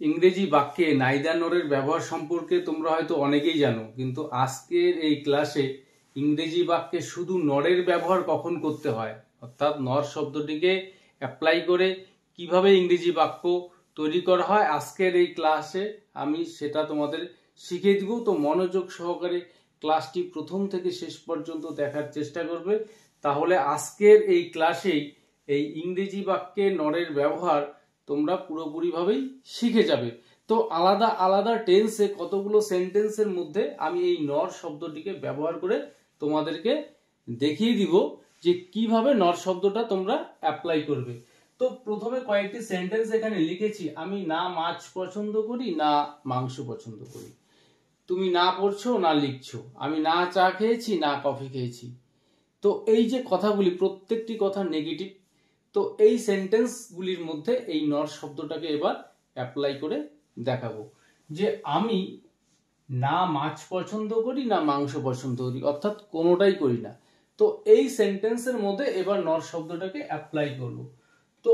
ইংরেজি বাক্যে নাইদার নরের ব্যবহার সম্পর্কে তোমরা হয়তো অনেকেই জানো, কিন্তু আজকের এই ক্লাসে ইংরেজি বাক্যে শুধু নরের ব্যবহার কখন করতে হয়, অর্থাৎ নর শব্দটিকে অ্যাপ্লাই করে কিভাবে ইংরেজি বাক্য তৈরি করা হয়, আজকের এই ক্লাসে আমি সেটা তোমাদের শিখিয়ে দিব। তো মনোযোগ সহকারে ক্লাসটি প্রথম থেকে শেষ পর্যন্ত দেখার চেষ্টা করবে, তাহলে আজকের এই ক্লাসেই এই ইংরেজি বাক্যে নরের ব্যবহার তোমরা পুরোপুরিভাবেই শিখে যাবে। তো আলাদা আলাদা টেন্সে কতগুলো সেন্টেন্সের মধ্যে আমি এই নর শব্দটিকে ব্যবহার করে তোমাদেরকে দেখিয়ে দিব যে কিভাবে নর শব্দটা তোমরা অ্যাপ্লাই করবে। তো প্রথমে কয়েকটি সেন্টেন্স এখানে লিখেছি। আমি না মাছ পছন্দ করি না মাংস পছন্দ করি। তুমি না পড়ছো না লিখছো। আমি না চা খেয়েছি না কফি খেয়েছি। তো এই যে কথাগুলি প্রত্যেকটি কথা নেগেটিভ। তো এই সেন্টেন্সগুলির মধ্যে এই নর শব্দটাকে এবার অ্যাপ্লাই করে দেখাবো যে আমি না মাছ পছন্দ করি না মাংস পছন্দ করি, অর্থাৎ কোনোটাই করি না। তো এই সেন্টেন্সের মধ্যে এবার নর শব্দটাকে অ্যাপ্লাই করব। তো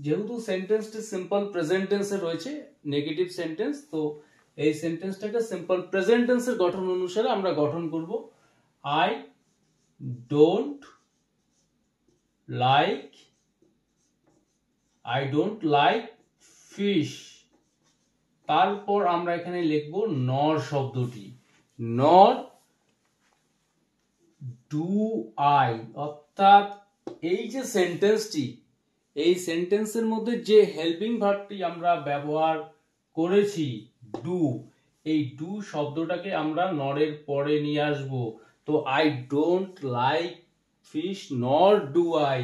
যেহেতু সেন্টেন্সটি সিম্পল প্রেজেন্ট টেন্সে রয়েছে, নেগেটিভ সেন্টেন্স, তো এই সেন্টেন্সটাকে সিম্পল প্রেজেন্ট টেন্সের গঠন অনুসারে আমরা গঠন করব। I don't like fish. তারপর আমরা এখানে লিখব নর শব্দটি, নর ডু আই, অর্থাৎ এই যে সেন্টেন্সটি, এই সেন্টেন্সের মধ্যে যে হেল্পিং ভার্বটি আমরা ব্যবহার করেছি ডু, এই ডু শব্দটাকে আমরা নরের পরে নিয়ে আসব। তো I don't like fish nor do I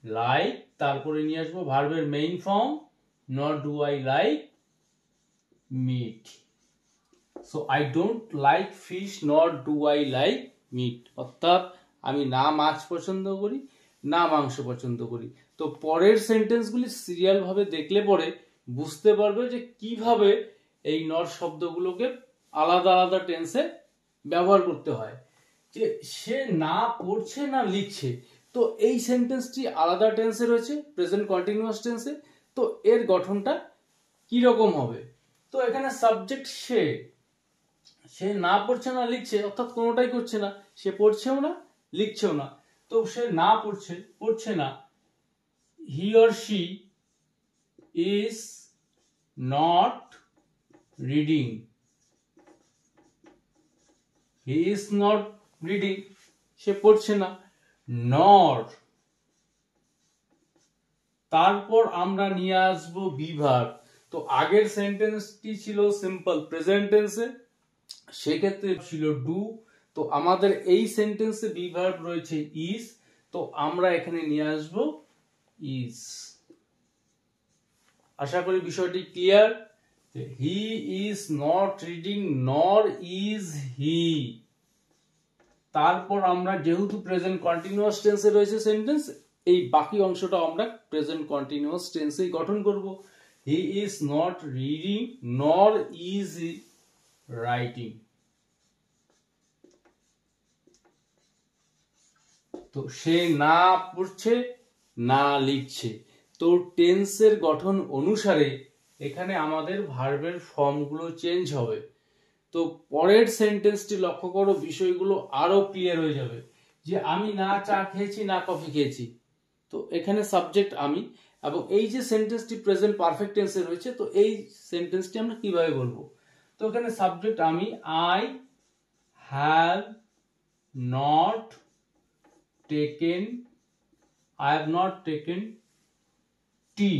like, তারপরে নিয়ে আসবো ভার্বের main form nor do I like meat. So I don't like fish nor do I like meat, অর্থাৎ আমি না মাছ পছন্দ করি না মাংস পছন্দ করি। তো পরের সেন্টেন্সগুলি সিরিয়াল ভাবে দেখলে পরে বুঝতে পারবে যে কিভাবে এই নর শব্দগুলোকে আলাদা আলাদা টেন্সে ব্যবহার করতে হয়। যে সে না পড়ছে না লিখছে, তো এই সেন্টেন্সটি আলাদা টেন্সে রয়েছে, প্রেজেন্ট কন্টিনিউয়াস টেন্সে। তো এর গঠনটা কি রকম হবে? তো এখানে সাবজেক্ট সে না পড়ছে না লিখছে, অর্থাৎ কোনোটাই করছে না, সে পড়ছেও না লিখছেও না। তো সে না পড়ছে না, he or she is not reading. He is not reading, সে পড়ছে না। নর, তারপর আমরা নিয়ে আসবো বি ভার্ব। তো আগের সেন্টেন্সটি ছিল সিম্পল প্রেজেন্ট টেন্সে, সেক্ষেত্রে ছিল ডু। তো আমাদের এই সেন্টেন্সে বি ভার্ব রয়েছে ইজ, তো আমরা এখানে নিয়ে আসবো ইজ। আশা করি বিষয়টি clear. He is not reading নর ইজ হি। তারপর আমরা যেহেতু প্রেজেন্ট কন্টিনিউয়াস টেন্সে রয়েছে সেন্টেন্স, এই বাকি অংশটা আমরা প্রেজেন্ট কন্টিনিউয়াস টেন্সেই গঠন করব। হি ইজ নট রিডিং নর ইজ রাইটিং। তো সে না পড়ছে না লিখছে। তো টেন্সের গঠন অনুসারে এখানে আমাদের ভার্বের ফর্মগুলো চেঞ্জ হবে। তো পরের সেন্টেন্সটি লক্ষ্য করো, বিষয়গুলো আরো ক্লিয়ার হয়ে যাবে। যে আমি না চা খেয়েছি না কফি খেয়েছি, তো এখানে সাবজেক্ট আমি, এবং এই যে সেন্টেন্সটি প্রেজেন্ট পারফেক্ট টেন্সে রয়েছে, তো এই সেন্টেন্সটি আমরা কিভাবে বলবো? তো এখানে সাবজেক্ট আমি, I have not taken tea.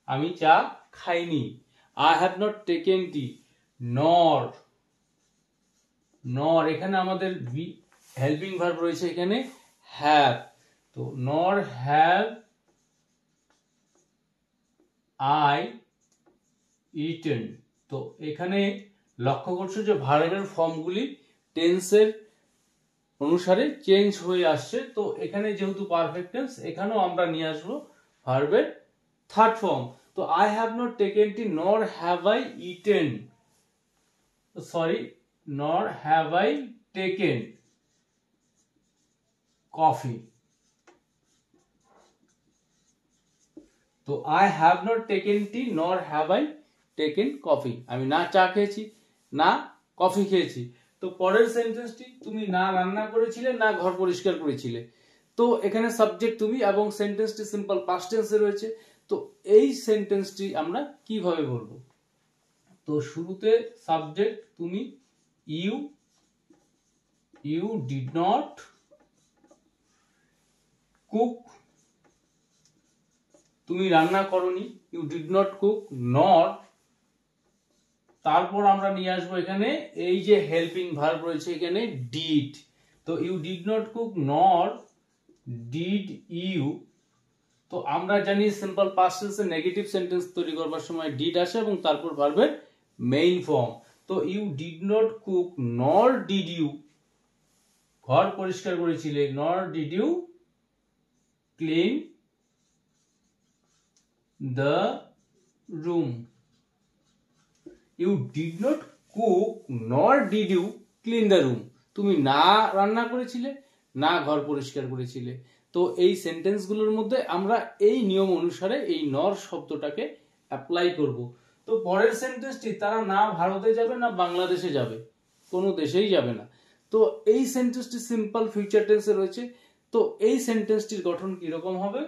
আমি চা খাইনি। I have not taken tea. নর, এখানে আমাদের হেল্পিং ভার্ব রয়েছে এখানে হ্যাভ। তো নর হ্যাভ আই ইটেন। তো এখানে লক্ষ্য করছো যে ভার্বের ফর্মগুলি টেন্সের অনুসারে চেঞ্জ হয়ে আসছে। তো এখানে যেহেতু পারফেক্ট টেন্স, এখানেও আমরা নিয়ে আসবো ভার্বের থার্ড ফর্ম। তো I have not taken tea নর have I eaten, nor have I taken coffee. তো I have not taken tea নর হ্যাভ আই টেকেন কফি, আমি না চা খেয়েছি না কফি খেয়েছি। তো পরের সেন্টেন্সটি, তুমি না রান্না করেছিলে না ঘর পরিষ্কার করেছিলে। তো এখানে সাবজেক্ট তুমি এবং সেন্টেন্সটি সিম্পল পাস্ট টেন্সে রয়েছে। তো এই সেন্টেন্সটি আমরা কিভাবে বলবো? তো শুরুতে সাবজেক্ট তুমি, ইউ ডিড নট কুক, তুমি রান্না করনি, ইউ ডিড নট কুক, নর, তারপর আমরা নিয়ে আসবো এখানে এই যে হেল্পিং ভার্ব রয়েছে এখানে ডিড। তো you did not cook nor did you. তো আমরা জানি সিম্পল পাস্ট টেন্সে নেগেটিভ সেন্টেন্স তৈরি করবার সময় ডিড আসে এবং তারপর ভার্বের মেইন ফর্ম। তো you did not cook nor did you, ঘর পরিষ্কার করেছিলে, nor did you clean the room. You did not cook nor did you clean the room, তুমি না রান্না করেছিলে না ঘর পরিষ্কার করেছিলে। তো এই সেন্টেন্সগুলোর মধ্যে আমরা এই নিয়ম অনুসারে এই নর শব্দটাকে অ্যাপ্লাই করব। তো পরের সেন্টেন্সটি, তারা না ভারতে যাবে না বাংলাদেশে যাবে, কোনো দেশেই যাবে না। তো এই সেন্টেন্সটি সিম্পল ফিউচার টেন্সে রয়েছে। তো এই সেন্টেন্সটির গঠন কিরকম হবে?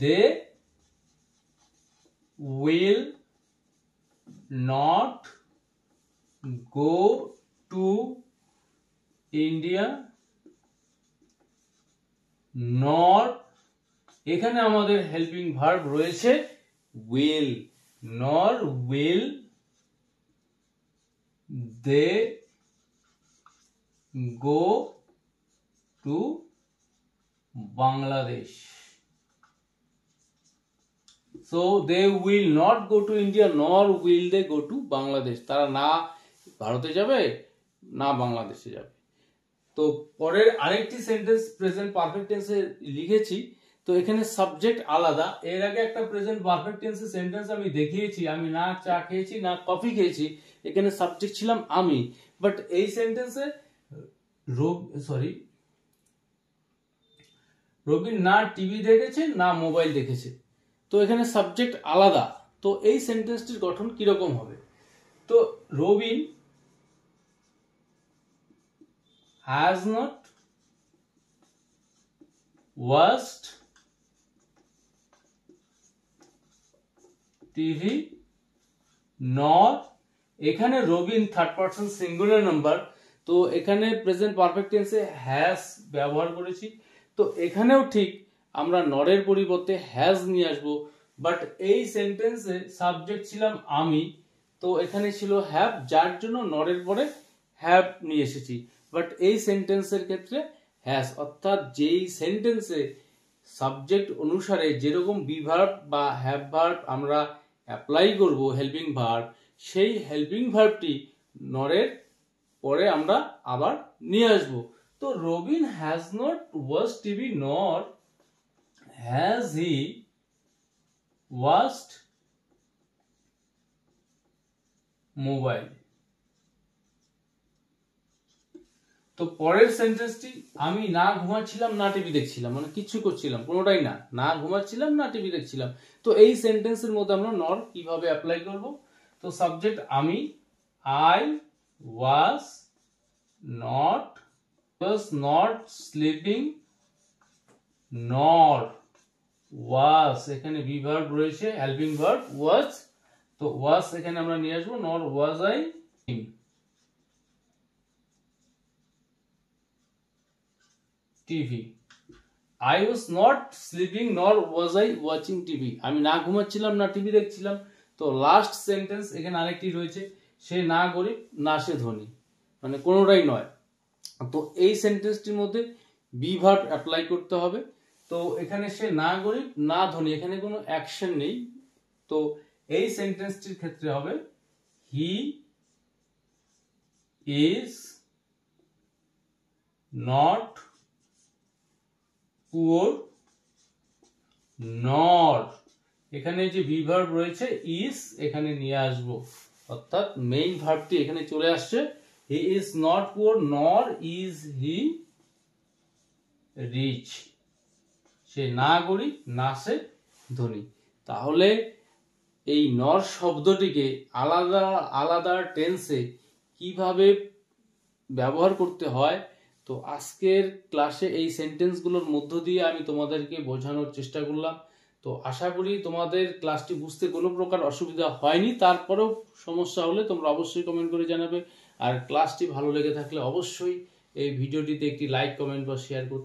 They will not go to India nor, এখানে আমাদের হেল্পিং ভার্ব রয়েছে will, nor will they go to Bangladesh. So they will not go to India nor will they go to Bangladesh, তারা না ভারতে যাবে না বাংলাদেশে যাবে। তো পরের আরেকটি সেন্টেন্স প্রেজেন্ট পারফেক্ট টেন্সে লিখেছি। তো এখানে সাবজেক্ট আলাদা। এর আগে একটা প্রেজেন্ট পারফেক্ট টেন্সের সেন্টেন্স আমি দেখিয়েছি, আমি না চা খেয়েছি না কফি খেয়েছি, এখানে সাবজেক্ট ছিলাম আমি। বাট এই সেন্টেন্সে রবিন না টিভি দেখেছে না মোবাইল দেখেছে। তো এখানে সাবজেক্ট আলাদা। তো এই সেন্টেন্সটির গঠন কিরকম হবে? তো Robin has not watched TV nor, এখানে Robin third person singular number. তো এখানে প্রেজেন্ট পারফেক্ট টেন্সে হ্যাজ ব্যবহার করেছি। তো এখানেও ঠিক আমরা নরের পরিবর্তে হ্যাজ নিয়ে আসবো। বাট এই সেন্টেন্সে সাবজেক্ট ছিলাম আমি, তো এখানে ছিল হ্যাভ, যার জন্য নরের পরে হ্যাভ নিয়ে এসেছি। বাট এই সেন্টেন্সের ক্ষেত্রে হ্যাজ, অর্থাৎ যেই সেন্টেন্সে সাবজেক্ট অনুসারে যেরকম বি ভার্ব বা হ্যাভ ভার্ব আমরা অ্যাপ্লাই করব হেল্পিং ভার্ব, সেই হেল্পিং ভার্বটি নরের পরে আমরা আবার নিয়ে আসব। তো Robin has not watch TV নর হ্যাজ হি ওয়াচড মোবাইল। তো পরের সেন্টেন্সটি, আমি না ঘুমাচ্ছিলাম না টিভি দেখছিলাম, মানে কিছু করছিলাম কোনোটাই না, না ঘুমাচ্ছিলাম না টিভি দেখছিলাম। তো এই সেন্টেন্সের মধ্যে আমরা নর কিভাবে অ্যাপ্লাই করব? তো সাবজেক্ট আমি, আই ওয়াজ নট স্লিপিং নর ওয়াজ, এখানে বি ভার্ব রয়েছে হেল্পিং ভার্ব ওয়াজ। তো ওয়াজ এখানে আমরা নিয়ে আসবো, নর was I TV. I was not sleeping nor was I watching TV, আমি না ঘুমাচ্ছিলাম না টিভি দেখছিলাম। তো লাস্ট সেন্টেন্স এখানে আরেকটি রয়েছে, সে না গরিব না সে ধনী, মানে কোনোটাই নয়। তো এই সেন্টেন্সটির মধ্যে বি ভার্ব অ্যাপ্লাই করতে হবে। তো এখানে সে না গরিব না ধনী, এখানে কোনো অ্যাকশন নেই। তো এই সেন্টেন্সটির ক্ষেত্রে হবে হি ইজ নট পুয়ার নর, এখানে যে বি ভার্ব রয়েছে ইজ এখানে নিয়ে আসবো, অর্থাৎ মেইন ভার্বটি এখানে চলে আসছে। হি ইজ নট পুয়ার নর ইজ হি রিচ, সে না গরিব না সে ধ্বনি। তাহলে এই নর শব্দটিকে আলাদা আলাদা টেন্সে কিভাবে ব্যবহার করতে হয়, তো আজকের ক্লাসে এই সেন্টেন্সগুলোর মধ্য দিয়ে আমি তোমাদেরকে বোঝানোর চেষ্টা করলাম। তো আশা করি তোমাদের ক্লাসটি বুঝতে কোনো প্রকার অসুবিধা হয়নি। তারপরেও সমস্যা হলে তোমরা অবশ্যই কমেন্ট করে জানাবে। আর ক্লাসটি ভালো লেগে থাকলে অবশ্যই এই ভিডিওটিতে একটি লাইক, কমেন্ট বা শেয়ার করতে